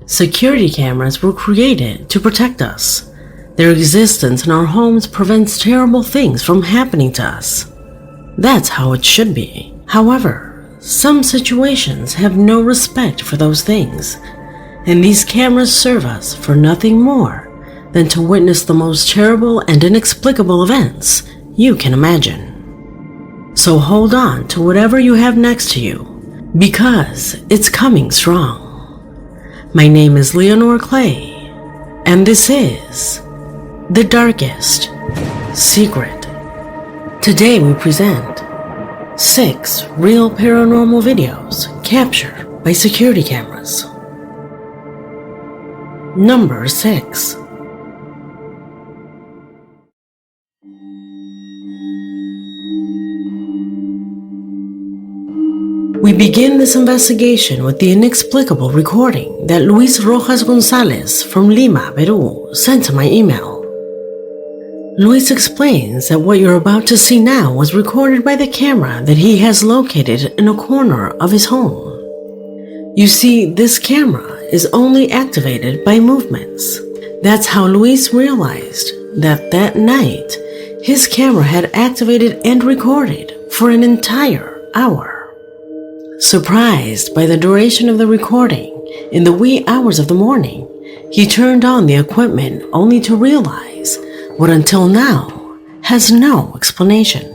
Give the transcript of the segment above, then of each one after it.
Security cameras were created to protect us. Their existence in our homes prevents terrible things from happening to us. That's how it should be. However, some situations have no respect for those things, and these cameras serve us for nothing more than to witness the most terrible and inexplicable events you can imagine. So hold on to whatever you have next to you, because it's coming strong. My name is Leonore Clay, and this is The Darkest Secret. Today we present 6 real paranormal videos captured by security cameras. Number 6. We begin this investigation with the inexplicable recording that Luis Rojas Gonzalez from Lima, Peru, sent to my email. Luis explains that what you're about to see now was recorded by the camera that he has located in a corner of his home. You see, this camera is only activated by movements. That's how Luis realized that night his camera had activated and recorded for an entire hour. Surprised by the duration of the recording, in the wee hours of the morning, he turned on the equipment only to realize what until now has no explanation.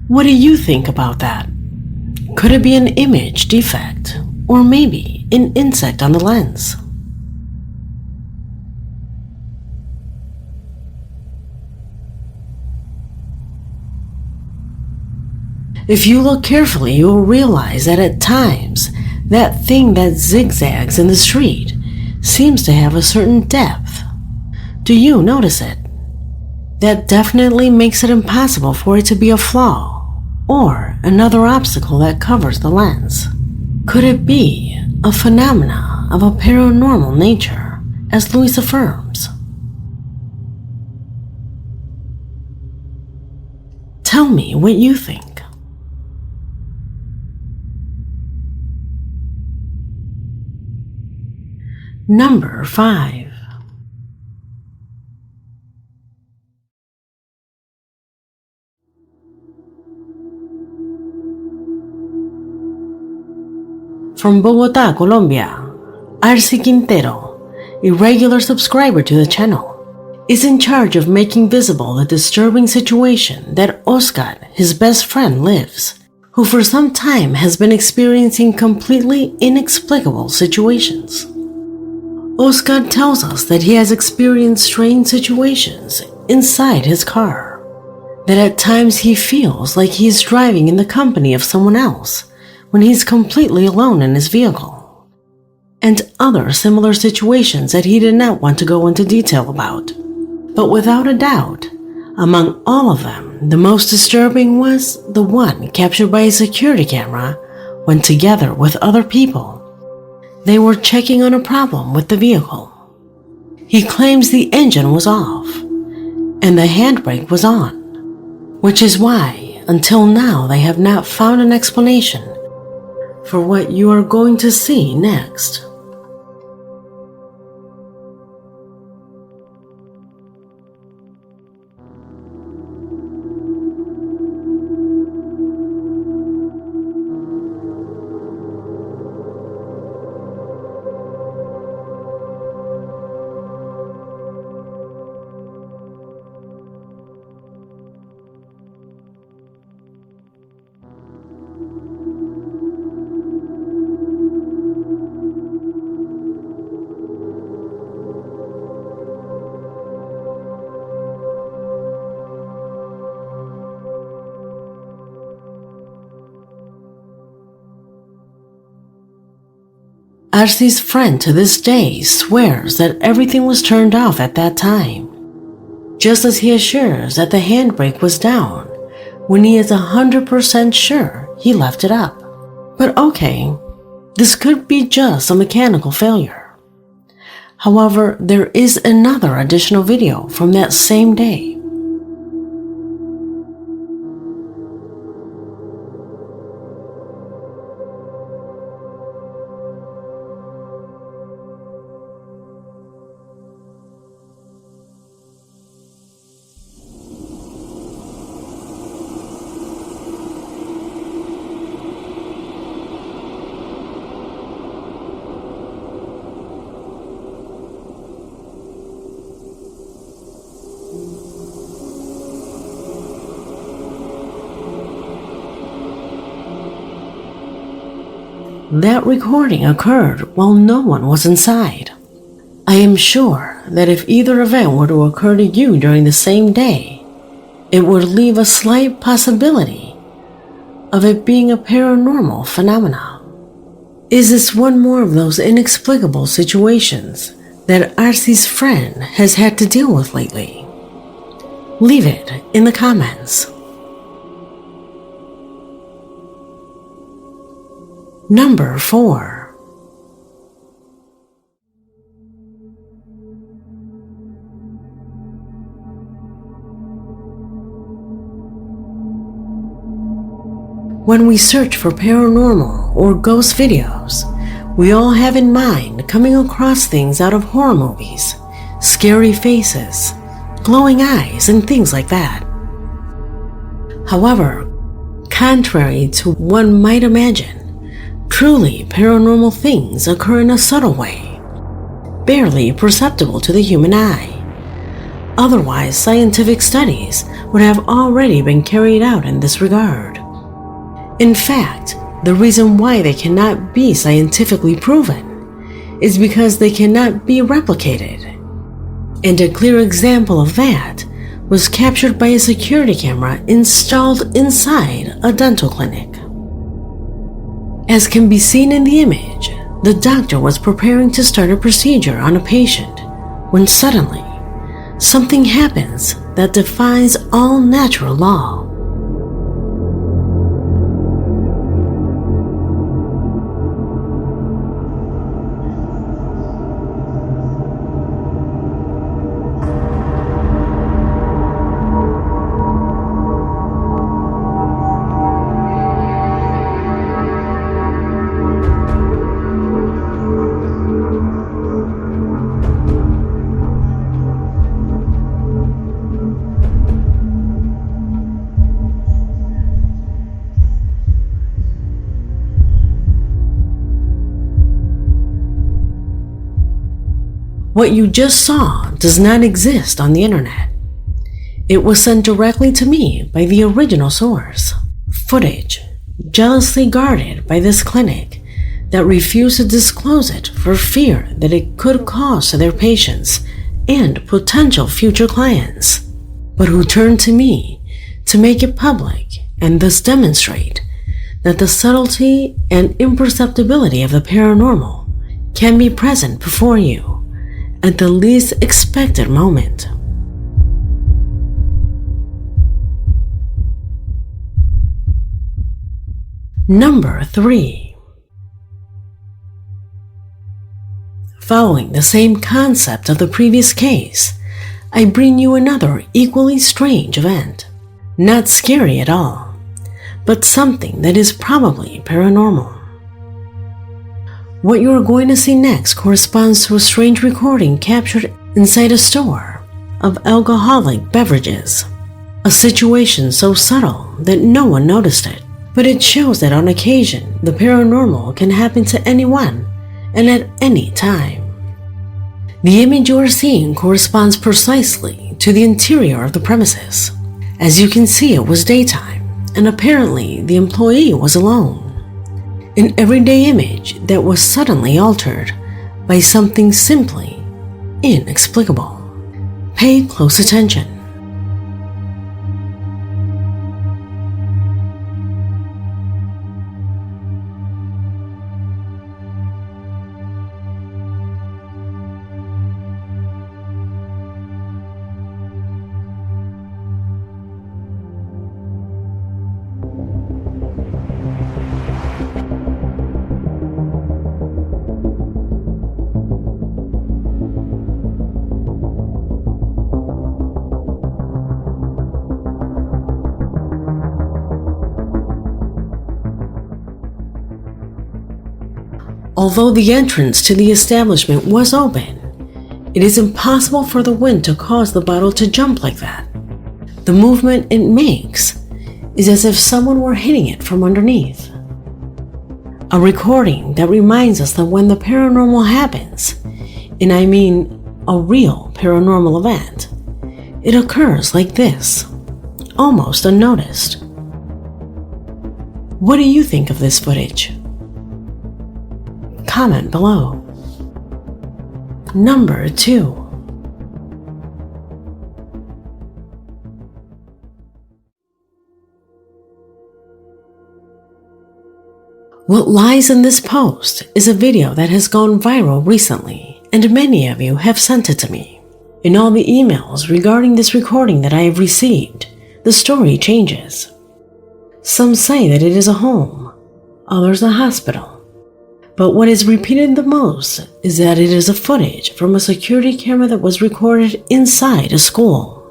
What do you think about that? Could it be an image defect, or maybe an insect on the lens? If you look carefully, you will realize that at times, that thing that zigzags in the street seems to have a certain depth. Do you notice it? That definitely makes it impossible for it to be a flaw or another obstacle that covers the lens. Could it be a phenomena of a paranormal nature, as Luis affirms? Tell me what you think. Number 5. From Bogotá, Colombia, Arce Quintero, a regular subscriber to the channel, is in charge of making visible the disturbing situation that Oscar, his best friend, lives, who for some time has been experiencing completely inexplicable situations. Oscar tells us that he has experienced strange situations inside his car, that at times he feels like he is driving in the company of someone else when he's completely alone in his vehicle, and other similar situations that he did not want to go into detail about. But without a doubt, among all of them, the most disturbing was the one captured by a security camera when, together with other people, they were checking on a problem with the vehicle. He claims the engine was off and the handbrake was on, which is why, until now, they have not found an explanation for what you are going to see next. Arcie's friend to this day swears that everything was turned off at that time, just as he assures that the handbrake was down when he is 100% sure he left it up. But okay, this could be just a mechanical failure. However, there is another additional video from that same day. That recording occurred while no one was inside. I am sure that if either event were to occur to you during the same day, it would leave a slight possibility of it being a paranormal phenomena. Is this one more of those inexplicable situations that Arcie's friend has had to deal with lately? Leave it in the comments. Number 4. When we search for paranormal or ghost videos, we all have in mind coming across things out of horror movies, scary faces, glowing eyes, and things like that. However, contrary to one might imagine, truly paranormal things occur in a subtle way, barely perceptible to the human eye. Otherwise, scientific studies would have already been carried out in this regard. In fact, the reason why they cannot be scientifically proven is because they cannot be replicated. And a clear example of that was captured by a security camera installed inside a dental clinic. As can be seen in the image, the doctor was preparing to start a procedure on a patient when suddenly, something happens that defies all natural law. What you just saw does not exist on the internet. It was sent directly to me by the original source. Footage jealously guarded by this clinic that refused to disclose it for fear that it could cause to their patients and potential future clients, but who turned to me to make it public and thus demonstrate that the subtlety and imperceptibility of the paranormal can be present before you at the least expected moment. Number 3. Following the same concept of the previous case, I bring you another equally strange event. Not scary at all, but something that is probably paranormal. What you are going to see next corresponds to a strange recording captured inside a store of alcoholic beverages. A situation so subtle that no one noticed it, but it shows that on occasion the paranormal can happen to anyone and at any time. The image you are seeing corresponds precisely to the interior of the premises. As you can see, it was daytime, and apparently the employee was alone. An everyday image that was suddenly altered by something simply inexplicable. Pay close attention. Although the entrance to the establishment was open, it is impossible for the wind to cause the bottle to jump like that. The movement it makes is as if someone were hitting it from underneath. A recording that reminds us that when the paranormal happens, and I mean a real paranormal event, it occurs like this, almost unnoticed. What do you think of this footage? Comment below. Number 2. What lies in this post is a video that has gone viral recently, and many of you have sent it to me. In all the emails regarding this recording that I have received, the story changes. Some say that it is a home, others a hospital. But what is repeated the most is that it is a footage from a security camera that was recorded inside a school.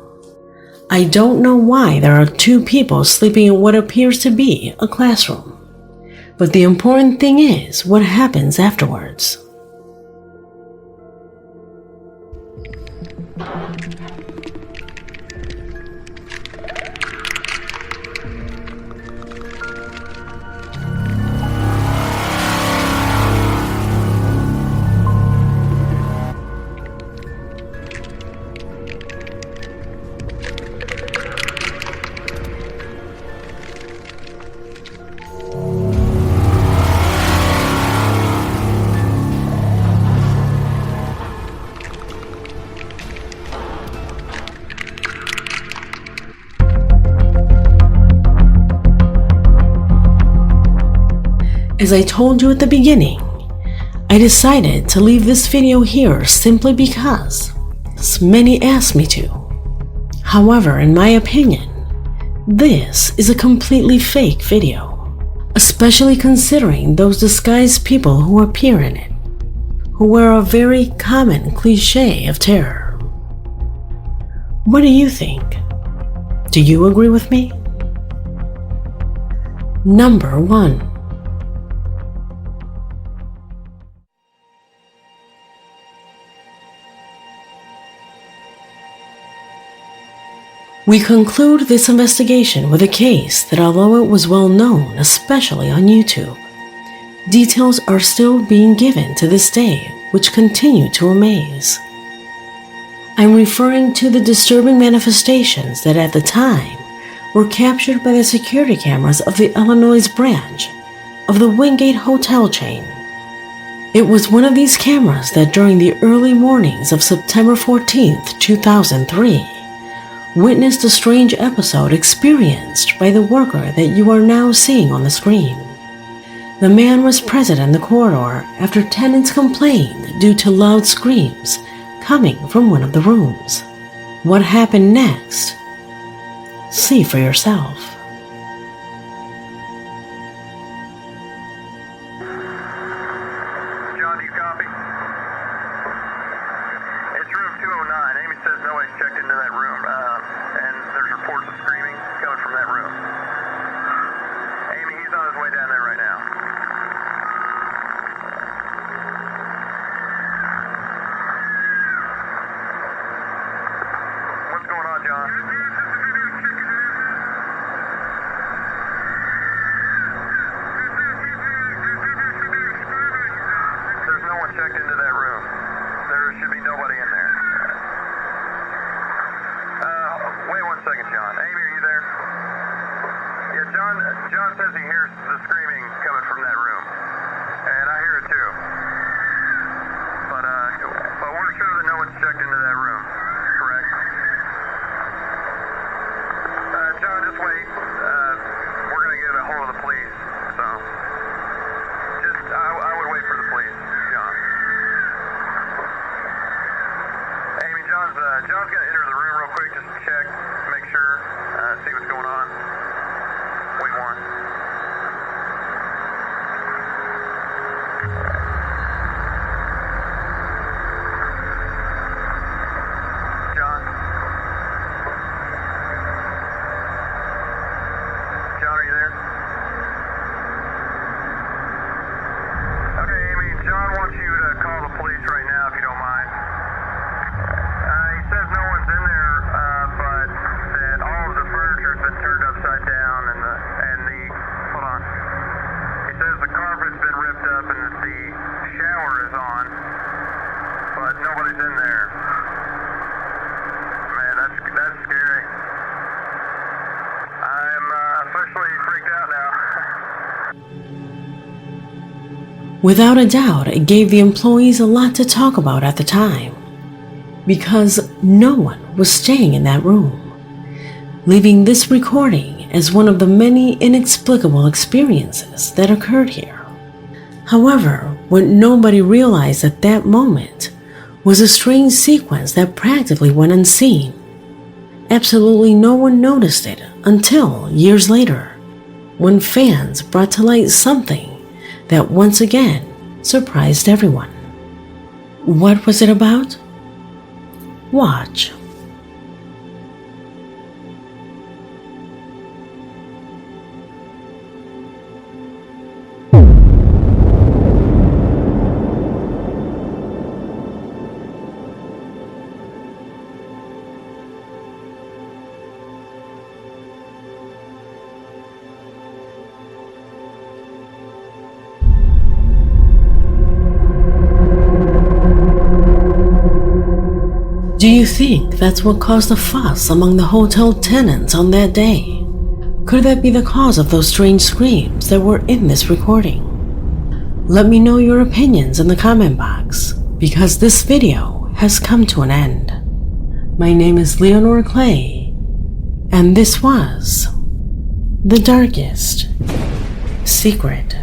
I don't know why there are 2 people sleeping in what appears to be a classroom. But the important thing is what happens afterwards. As I told you at the beginning, I decided to leave this video here simply because many asked me to. However, in my opinion, this is a completely fake video, especially considering those disguised people who appear in it, who wear a very common cliche of terror. What do you think? Do you agree with me? Number 1. We conclude this investigation with a case that, although it was well known, especially on YouTube, details are still being given to this day which continue to amaze. I'm referring to the disturbing manifestations that at the time were captured by the security cameras of the Illinois branch of the Wingate Hotel chain. It was one of these cameras that during the early mornings of September 14th, 2003, witnessed a strange episode experienced by the worker that you are now seeing on the screen. The man was present in the corridor after tenants complained due to loud screams coming from one of the rooms. What happened next? See for yourself. John, do you copy? It's room 209. Amy says nobody's checked into that room, and there's reports of screaming coming from that room. Amy, he's on his way down there right now. What's going on, John? There's no one checked into that room. There should be nobody in there. Wait 1 second, John. Amy, are you there? Yeah, John says he hears the screaming coming from that room. And I hear it too. But we're sure that no one's checked into that room. Correct? John, just wait. We're going to get a hold of the police. So, I would wait for the police, John. Amy, John's going to enter the room real quick just to check, make sure, see what's going on. Wait 1. John? John, are you there? Okay, Amy, nobody's in there. Man, that's scary. I'm officially freaked out now. Without a doubt, it gave the employees a lot to talk about at the time, because no one was staying in that room, leaving this recording as one of the many inexplicable experiences that occurred here. However, what nobody realized at that moment was a strange sequence that practically went unseen. Absolutely no one noticed it until years later, when fans brought to light something that once again surprised everyone. What was it about? Watch. Do you think that's what caused the fuss among the hotel tenants on that day? Could that be the cause of those strange screams that were in this recording? Let me know your opinions in the comment box, because this video has come to an end. My name is Leonore Clay, and this was The Darkest Secret.